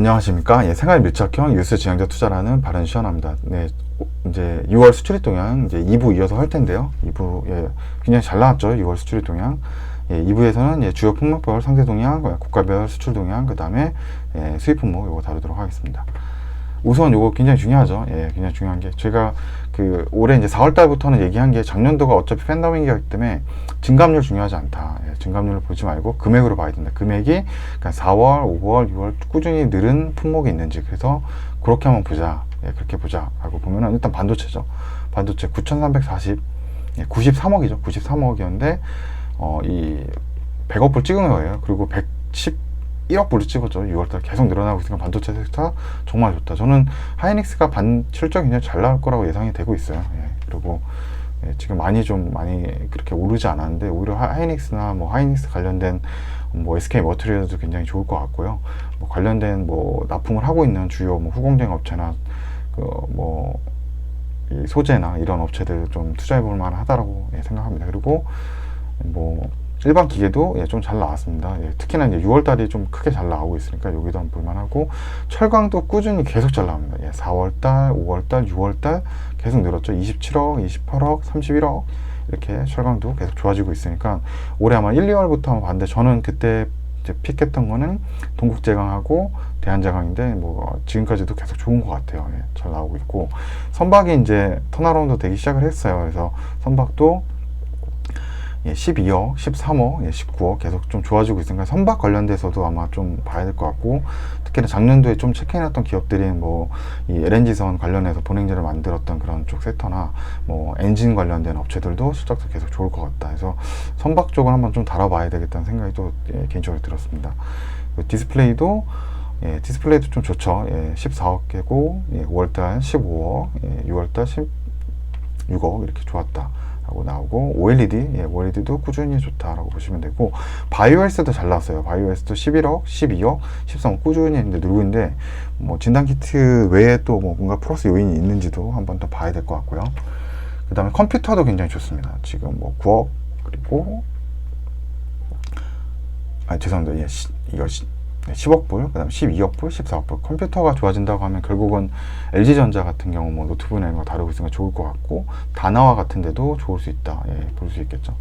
안녕하십니까. 예, 생활 밀착형 유스 지향적 투자라는 바른 시연합니다. 네, 이제 6월 수출입 동향 이제 2부 이어서 할 텐데요. 2부 예, 굉장히 잘 나왔죠. 6월 수출입 동향. 예, 2부에서는 예, 주요 품목별 상세 동향, 국가별 수출 동향, 그 다음에 예, 수입 품목 이거 다루도록 하겠습니다. 우선 요거 굉장히 중요하죠. 예, 굉장히 중요한 게 제가 그 올해 이제 4월 달부터는 얘기한 게 작년도가 어차피 팬데믹이기 때문에 증감률 중요하지 않다. 예, 증감률을 보지 말고 금액으로 봐야 된다. 금액이 그러니까 4월, 5월, 6월 꾸준히 늘은 품목이 있는지 그래서 그렇게 한번 보자. 예, 그렇게 보자. 라고 보면은 일단 반도체죠. 반도체 9,340, 예, 93억이죠. 93억이었는데 이 100억 불 찍은 거예요. 그리고 111억 불을 찍었죠. 6월달 계속 늘어나고 있으니까 반도체 섹터 정말 좋다. 저는 하이닉스가 실적이 굉장히 잘 나올 거라고 예상이 되고 있어요. 예, 그리고 예, 지금 많이 그렇게 오르지 않았는데 오히려 하이닉스나 뭐 하이닉스 관련된 뭐 SK 머티리얼도 굉장히 좋을 것 같고요. 뭐 관련된 뭐 납품을 하고 있는 주요 뭐 후공정 업체나 뭐 이 소재나 이런 업체들 좀 투자해 볼 만하다라고 예, 생각합니다. 그리고 뭐 일반 기계도 예, 좀 잘 나왔습니다. 예, 특히나 이제 6월달이 좀 크게 잘 나오고 있으니까 여기도 한번 볼만하고 철강도 꾸준히 계속 잘 나옵니다. 예, 4월달, 5월달, 6월달 계속 늘었죠. 27억, 28억, 31억 이렇게 철강도 계속 좋아지고 있으니까 올해 아마 1, 2월부터 한번 봤는데 저는 그때 이제 픽했던 거는 동국제강하고 대한제강인데 뭐 지금까지도 계속 좋은 것 같아요. 예, 잘 나오고 있고 선박이 이제 턴어라운드 되기 시작을 했어요. 그래서 선박도 예, 12억, 13억, 예, 19억 계속 좀 좋아지고 있으니까 선박 관련돼서도 아마 좀 봐야 될 것 같고 특히나 작년도에 좀 체크해놨던 기업들이 뭐 이 LNG선 관련해서 본행제를 만들었던 그런 쪽 섹터나 뭐 엔진 관련된 업체들도 실적도 계속 좋을 것 같다 해서 선박 쪽을 한번 좀 다뤄봐야 되겠다는 생각이 또 예, 개인적으로 들었습니다. 디스플레이도 예, 디스플레이도 좀 좋죠. 예, 14억 개고 예, 5월달 15억, 예, 6월달 16억 이렇게 좋았다. 나오고 OLED, 예, OLED도 꾸준히 좋다라고 보시면 되고 바이오헬스도 잘 나왔어요. 바이오헬스도 11억, 12억, 13억 꾸준히 했는데 늘고 있는데 뭐 진단키트 외에 또 뭐 뭔가 플러스 요인이 있는지도 한번 더 봐야 될 것 같고요. 그 다음에 컴퓨터도 굉장히 좋습니다. 지금 뭐 9억 그리고 죄송합니다. 예, 이거 10억 불, 그 다음에 12억 불, 14억 불. 컴퓨터가 좋아진다고 하면 결국은 LG전자 같은 경우 뭐 노트북이나 이런 거 다루고 있으니까 좋을 것 같고 다나와 같은 데도 좋을 수 있다. 예, 볼 수 있겠죠.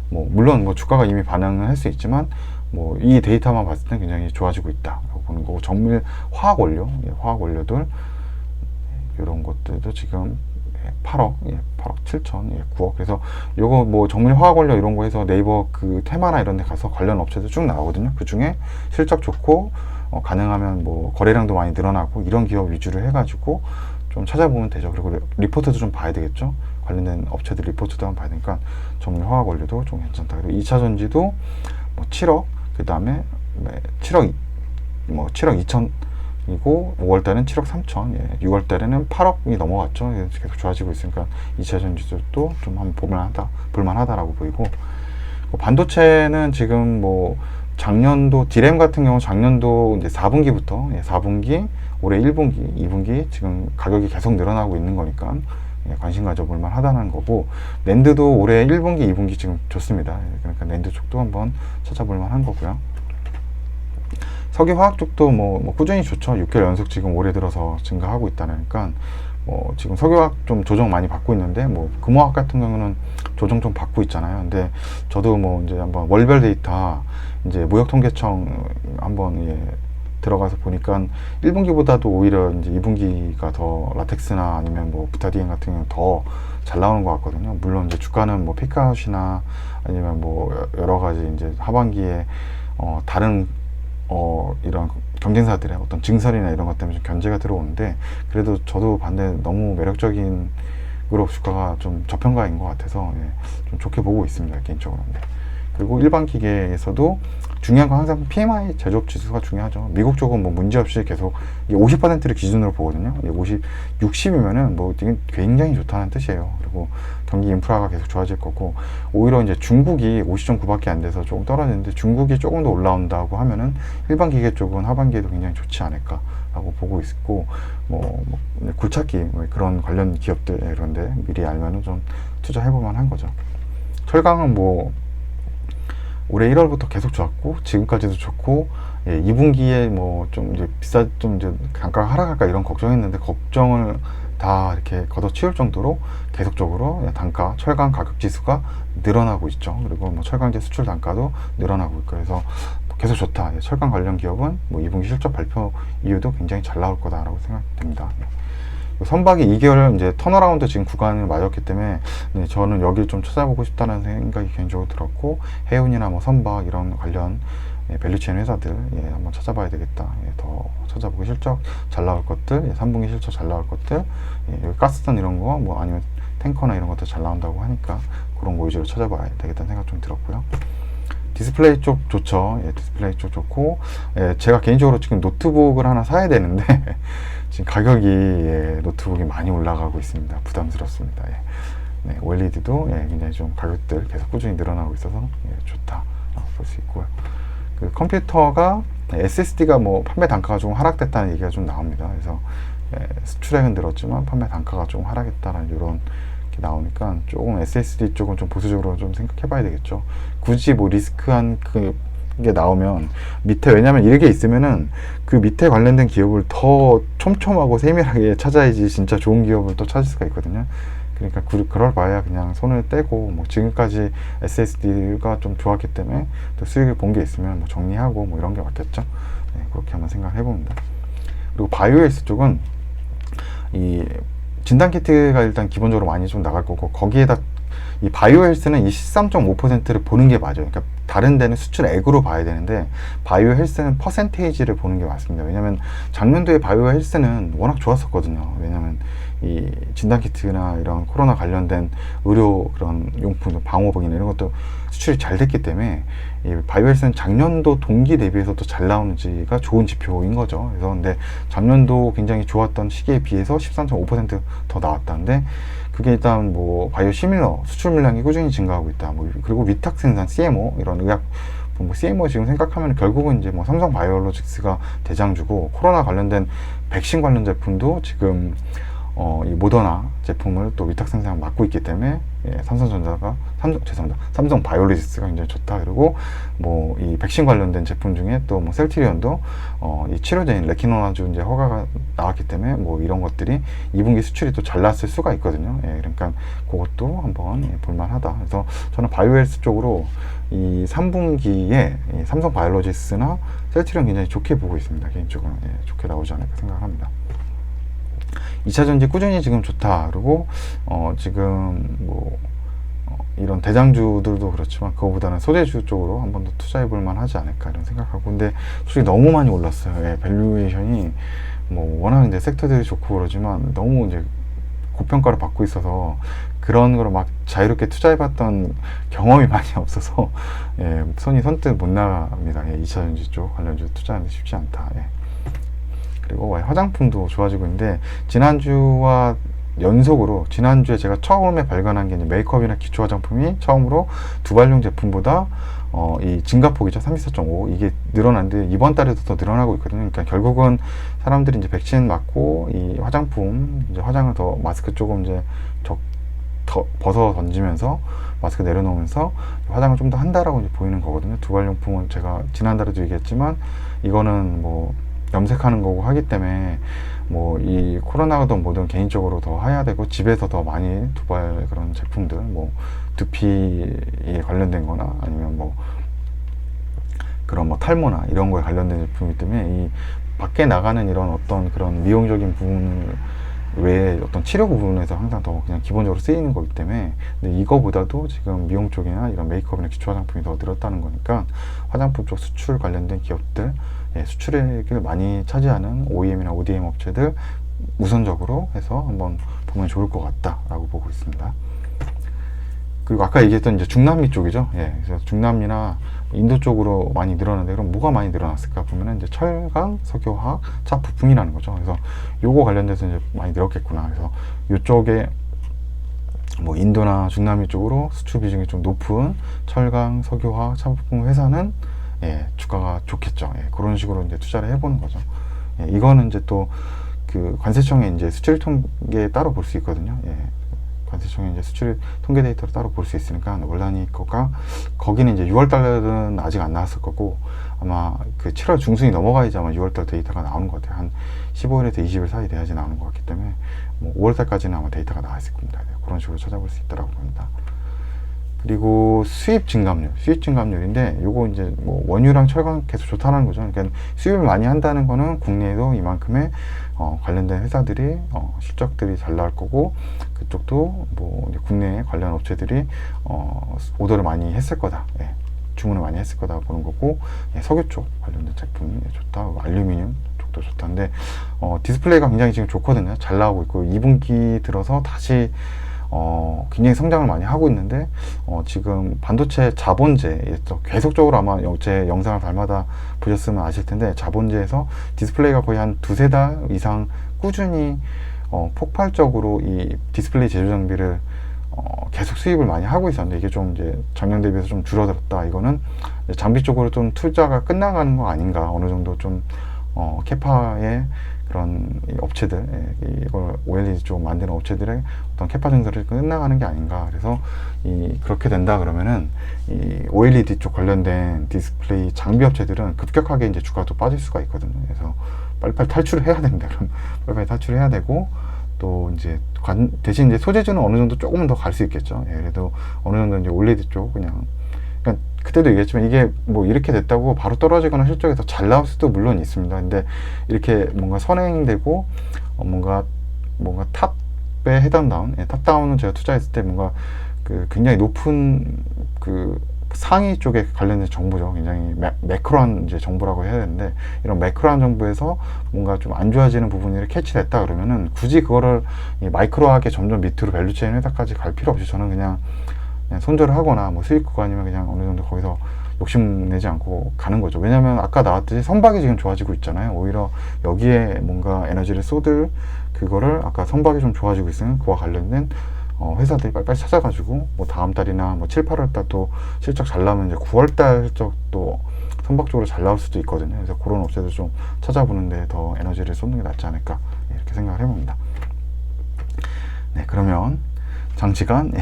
뭐 물론 뭐 주가가 이미 반응을 할 수 있지만 뭐 이 데이터만 봤을 때 굉장히 좋아지고 있다라고 보는 거고 정밀 화학 원료, 예, 화학 원료들 이런 것들도 지금 8억, 예, 8억 7천, 예, 9억. 그래서 요거 뭐 정밀 화학 원료 이런 거 해서 네이버 그 테마나 이런 데 가서 관련 업체들 쭉 나오거든요. 그 중에 실적 좋고 가능하면 뭐 거래량도 많이 늘어나고 이런 기업 위주로 해가지고 좀 찾아보면 되죠. 그리고 리포트도 좀 봐야 되겠죠. 관련된 업체들 리포트도 한번 봐야 되니까 정밀 화학 원료도 좀 괜찮다. 그리고 2차 전지도 뭐 7억, 그 다음에 7억, 뭐 7억 2천 이고 5월달은 7억 3천, 예, 6월달에는 8억이 넘어갔죠. 계속 좋아지고 있으니까 2차 전지도 좀 한번 볼만하다라고 보이고 반도체는 지금 뭐 작년도 디램 같은 경우 작년도 이제 4분기부터 예, 4분기 올해 1분기, 2분기 지금 가격이 계속 늘어나고 있는 거니까 예, 관심 가져볼 만하다는 거고 낸드도 올해 1분기, 2분기 지금 좋습니다. 예, 그러니까 낸드 쪽도 한번 찾아볼 만한 거고요. 석유화학 쪽도 뭐 꾸준히 좋죠. 6개월 연속 지금 올해 들어서 증가하고 있다니까 뭐 지금 석유화학 좀 조정 많이 받고 있는데 뭐 금호학 같은 경우는 조정 좀 받고 있잖아요. 근데 저도 뭐 이제 한번 월별 데이터 이제 무역통계청 한번 예, 들어가서 보니까 1분기보다도 오히려 이제 2분기가 더 라텍스나 아니면 뭐 부타디엔 같은 경우는 더 잘 나오는 것 같거든요. 물론 이제 주가는 뭐 피크아웃이나 아니면 뭐 여러 가지 이제 하반기에 다른 이런 경쟁사들의 어떤 증설이나 이런 것 때문에 좀 견제가 들어오는데 그래도 저도 반대 너무 매력적인 그룹 주가가 좀 저평가인 것 같아서 예, 좀 좋게 보고 있습니다. 개인적으로. 네. 그리고 일반 기계에서도 중요한 건 항상 PMI 제조업 지수가 중요하죠. 미국 쪽은 뭐 문제없이 계속 50%를 기준으로 보거든요. 60이면은 뭐 이게 굉장히 좋다는 뜻이에요. 그리고 경기 인프라가 계속 좋아질 거고 오히려 이제 중국이 50.9밖에 안 돼서 조금 떨어지는데 중국이 조금 더 올라온다고 하면은 일반 기계 쪽은 하반기에도 굉장히 좋지 않을까라고 보고 있고 뭐 굴착기 뭐 그런 관련 기업들 이런데 미리 알면은 좀 투자해볼 만한 거죠. 철강은 뭐 올해 1월부터 계속 좋았고 지금까지도 좋고 예, 2분기에 뭐 좀 이제 좀 이제 단가가 하락할까 이런 걱정했는데 걱정을 다 이렇게 걷어치울 정도로 계속적으로 단가, 철강 가격 지수가 늘어나고 있죠. 그리고 뭐 철강제 수출 단가도 늘어나고 있고 그래서 계속 좋다. 철강 관련 기업은 뭐 2분기 실적 발표 이후도 굉장히 잘 나올 거다라고 생각됩니다. 선박이 2개월 이제 턴어라운드 지금 구간을 맞았기 때문에 저는 여기를 좀 찾아보고 싶다는 생각이 개인적으로 들었고 해운이나 뭐 선박 이런 관련 밸류체인 회사들 한번 찾아봐야 되겠다. 더 찾아보고 실적 잘 나올 것들, 3분기 실적 잘 나올 것들, 여기 가스선 이런 거 뭐 아니면 탱커나 이런 것도 잘 나온다고 하니까 그런 거 위주로 찾아봐야 되겠다는 생각 좀 들었고요. 디스플레이 쪽 좋죠. 디스플레이 쪽 좋고 제가 개인적으로 지금 노트북을 하나 사야 되는데 지금 가격이 노트북이 많이 올라가고 있습니다. 부담스럽습니다. 네, OLED도 굉장히 좀 가격들 계속 꾸준히 늘어나고 있어서 좋다 볼 수 있고요. 그 컴퓨터가 SSD가 뭐 판매 단가가 좀 하락됐다는 얘기가 좀 나옵니다. 그래서 수출액은 늘었지만 판매 단가가 좀 하락했다는 이런 나오니까 조금 SSD 쪽은 좀 보수적으로 좀 생각해 봐야 되겠죠. 굳이 뭐 리스크한 그게 나오면 밑에 왜냐면 이렇게 있으면은 그 밑에 관련된 기업을 더 촘촘하고 세밀하게 찾아야지 진짜 좋은 기업을 또 찾을 수가 있거든요. 그러니까 그럴 바에야 그냥 손을 떼고 뭐 지금까지 SSD가 좀 좋았기 때문에 또 수익을 본 게 있으면 뭐 정리하고 뭐 이런 게 맞겠죠. 네, 그렇게 한번 생각을 해봅니다. 그리고 바이오헬스 쪽은 이 진단키트가 일단 기본적으로 많이 좀 나갈 거고 거기에다 이 바이오헬스는 이 13.5%를 보는 게 맞아요. 그러니까 다른 데는 수출액으로 봐야 되는데 바이오헬스는 퍼센테이지를 보는 게 맞습니다. 왜냐면 작년도에 바이오헬스는 워낙 좋았었거든요. 왜냐면 이 진단키트나 이런 코로나 관련된 의료 그런 용품, 방호복이나 이런 것도 수출이 잘 됐기 때문에 이 바이오헬스는 작년도 동기 대비해서도 잘 나오는지가 좋은 지표인 거죠. 그래서 근데 작년도 굉장히 좋았던 시기에 비해서 13.5% 더 나왔다는데 그게 일단 뭐 바이오 시밀러 수출 물량이 꾸준히 증가하고 있다. 뭐 그리고 위탁 생산 CMO 이런 의약 뭐 CMO 지금 생각하면 결국은 이제 뭐 삼성 바이오로직스가 대장주고 코로나 관련된 백신 관련 제품도 지금 이 모더나 제품을 또 위탁 생산 맡고 있기 때문에 삼성 바이오로직스가 굉장히 좋다. 그리고 뭐 이 백신 관련된 제품 중에 또 뭐 셀트리온도 이 치료제인 레키노나주 이제 허가가 나왔기 때문에 뭐 이런 것들이 2분기 수출이 또 잘 났을 수가 있거든요. 그러니까 그것도 한번 볼만하다. 그래서 저는 바이오헬스 쪽으로 이 3분기에 이 삼성 바이오로직스나 셀트리온 굉장히 좋게 보고 있습니다. 개인적으로 좋게 나오지 않을까 생각합니다. 2차전지 꾸준히 지금 좋다. 그리고 지금 뭐 이런 대장주들도 그렇지만 그거보다는 소재주 쪽으로 한 번 더 투자해 볼 만하지 않을까 이런 생각하고 근데 솔직히 너무 많이 올랐어요. 밸류에이션이 뭐 워낙 이제 섹터들이 좋고 그러지만 너무 이제 고평가를 받고 있어서 그런 거를 막 자유롭게 투자해 봤던 경험이 많이 없어서 손이 선뜻 못 나갑니다. 2차전지 쪽 관련주 투자하는 게 쉽지 않다. 그리고 화장품도 좋아지고 있는데 지난주와 연속으로 지난주에 제가 처음에 발견한 게 이제 메이크업이나 기초 화장품이 처음으로 두발용 제품보다 이 증가폭이죠. 34.5 이게 늘어났는데 이번 달에도 더 늘어나고 있거든요. 그러니까 결국은 사람들이 이제 백신 맞고 이 화장품 이제 화장을 더 마스크 조금 이제 더 벗어 던지면서 마스크 내려놓으면서 화장을 좀 더 한다라고 이제 보이는 거거든요. 두발용품은 제가 지난달에도 얘기했지만 이거는 뭐 염색하는 거고 하기 때문에 뭐 이 코로나든 뭐든 개인적으로 더 해야 되고 집에서 더 많이 두발 그런 제품들 뭐 두피에 관련된 거나 아니면 뭐 그런 뭐 탈모나 이런 거에 관련된 제품이기 때문에 이 밖에 나가는 이런 어떤 그런 미용적인 부분을 외에 어떤 치료 부분에서 항상 더 그냥 기본적으로 쓰이는 거기 때문에 근데 이거보다도 지금 미용 쪽이나 이런 메이크업이나 기초 화장품이 더 늘었다는 거니까 화장품 쪽 수출 관련된 기업들 수출액을 많이 차지하는 OEM이나 ODM 업체들 우선적으로 해서 한번 보면 좋을 것 같다라고 보고 있습니다. 그리고 아까 얘기했던 이제 중남미 쪽이죠. 그래서 중남미나 인도 쪽으로 많이 늘어났는데 그럼 뭐가 많이 늘어났을까 보면은 이제 철강, 석유화학, 차 부품이라는 거죠. 그래서 요거 관련돼서 이제 많이 늘었겠구나. 그래서 요쪽에 뭐 인도나 중남미 쪽으로 수출 비중이 좀 높은 철강, 석유화학, 차 부품 회사는 주가가 좋겠죠. 그런 식으로 이제 투자를 해보는 거죠. 이거는 이제 또 그 관세청에 이제 수출 통계 따로 볼 수 있거든요. 관세청의 이제 수출 통계 데이터를 따로 볼 수 있으니까 원란이 거가 거기는 이제 6월 달은 아직 안 나왔을 거고 아마 그 7월 중순이 넘어가야지 아마 6월 달 데이터가 나오는 것 같아요. 한 15일에서 20일 사이 돼야지 나오는 것 같기 때문에 뭐 5월 달까지는 아마 데이터가 나와 있을 겁니다. 네, 그런 식으로 찾아볼 수 있더라고 봅니다. 그리고 수입 증감률인데 요거 이제 뭐 원유랑 철강 계속 좋다는 거죠. 그러니까 수입을 많이 한다는 거는 국내에도 이만큼의 관련된 회사들이 실적들이 잘 나올 거고 그쪽도 뭐 국내 관련 업체들이 오더를 많이 했을 거다. 예, 주문을 많이 했을 거다 보는 거고 예, 석유 쪽 관련된 제품이 좋다. 알루미늄 쪽도 좋다는데 디스플레이가 굉장히 지금 좋거든요. 잘 나오고 있고 2분기 들어서 다시 굉장히 성장을 많이 하고 있는데 지금 반도체 자본재 계속적으로 아마 제 영상을 달마다 보셨으면 아실 텐데 자본재에서 디스플레이가 거의 한 두세 달 이상 꾸준히 폭발적으로 이 디스플레이 제조 장비를 계속 수입을 많이 하고 있었는데 이게 좀 이제 작년 대비해서 좀 줄어들었다. 이거는 장비 쪽으로 좀 투자가 끝나가는 거 아닌가, 어느 정도 좀 캐파의 그런 업체들, 이걸 OLED 쪽 만드는 업체들의 어떤 캐파 증설이 끝나가는 게 아닌가. 그래서 그렇게 된다 그러면은 이 OLED 쪽 관련된 디스플레이 장비 업체들은 급격하게 이제 주가가 또 빠질 수가 있거든요. 그래서 빨리빨리 탈출을 해야 됩니다. 그럼 빨리빨리 탈출을 해야 되고 또 이제 대신 이제 소재주는 어느 정도 조금은 더 갈 수 있겠죠. 예, 그래도 어느 정도 이제 OLED 쪽 그러니까 그때도 얘기했지만 이게 뭐 이렇게 됐다고 바로 떨어지거나 실적에서 잘 나올 수도 물론 있습니다. 근데 이렇게 뭔가 선행되고 뭔가 탑에 해당다운, 탑다운은 제가 투자했을 때 뭔가 그 굉장히 높은 그 상위 쪽에 관련된 정보죠. 굉장히 매크로한 이제 정보라고 해야 되는데 이런 매크로한 정보에서 뭔가 좀 안 좋아지는 부분이 캐치됐다 그러면은 굳이 그거를 마이크로하게 점점 밑으로 밸류체인 회사까지 갈 필요 없이 저는 그냥 손절을 하거나 뭐 수익 구간이면 그냥 어느 정도 거기서 욕심내지 않고 가는 거죠. 왜냐면 아까 나왔듯이 선박이 지금 좋아지고 있잖아요. 오히려 여기에 뭔가 에너지를 쏟을 그거를 아까 선박이 좀 좋아지고 있으면 그와 관련된 회사들이 빨리빨리 찾아가지고 뭐 다음 달이나 뭐 7, 8월 달 또 실적 잘 나오면 이제 9월 달 실적도 선박 쪽으로 잘 나올 수도 있거든요. 그래서 그런 업체들 좀 찾아보는데 더 에너지를 쏟는 게 낫지 않을까 이렇게 생각을 해봅니다. 네, 그러면 장시간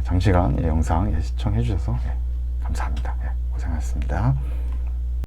장시간 영상 시청해 주셔서 감사합니다. 고생하셨습니다.